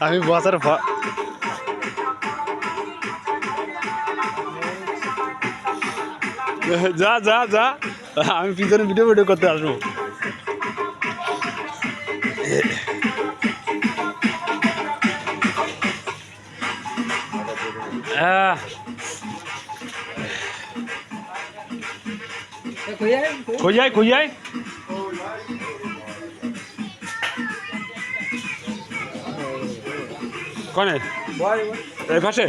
আমি বছর যা যা যা আমি পিছনে ভিডিও ভিডিও করতে আসবো। খুঁজাই খুঁজাই কনে এই পাশে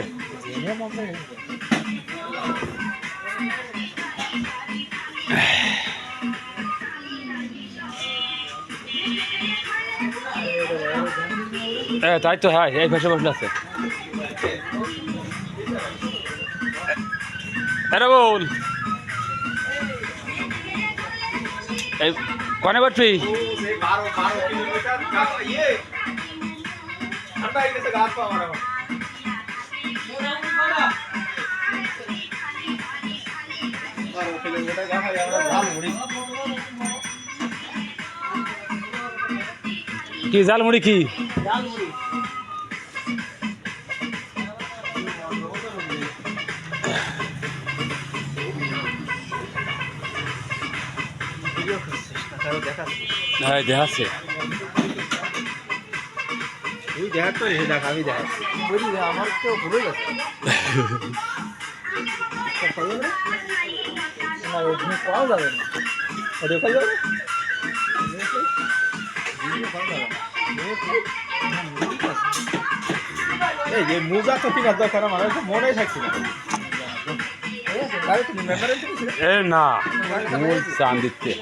তাই তো হ্যাঁ এই পাশে বসলে আছে এরা বল এই কনে বাটবি কি জালমুড়ি কি হ্যাঁ দেখাচ্ছে তুই দেখার তো দেখ আমি দেখাচ্ছি বুঝলি আমার তো ভুলে যাচ্ছে ওখানে পাওয়া যাবে না দেখা যাবে এই যে মোজা তো কিনার দরকার আমার তো মনেই থাকছে না এ না মূল চান দিচ্ছে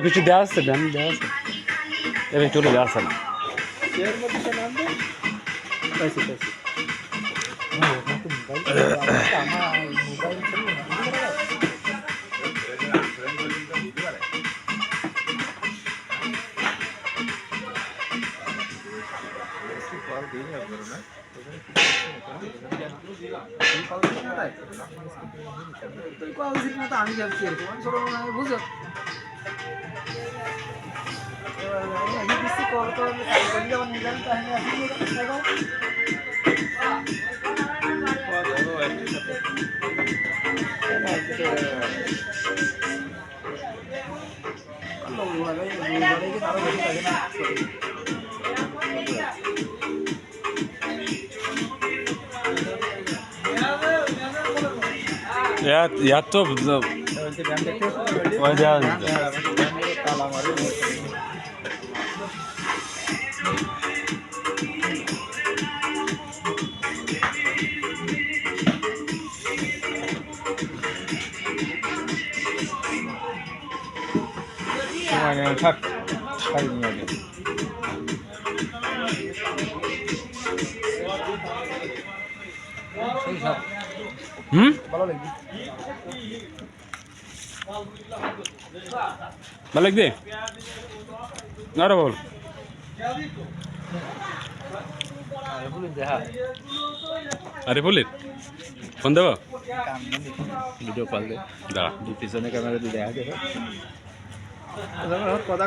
কিছু দেওয়া আসছে দেন দেওয়া আছে এবার চলে দেওয়া আসছে না আমি যাচ্ছি বুঝো या तो ভালো লাগবে আরে বল আরে বলে ফোন দেবো ভিডিও কল দে দাঁড়া পিছনে ক্যামেরা দিয়ে দেখা যাবে কথা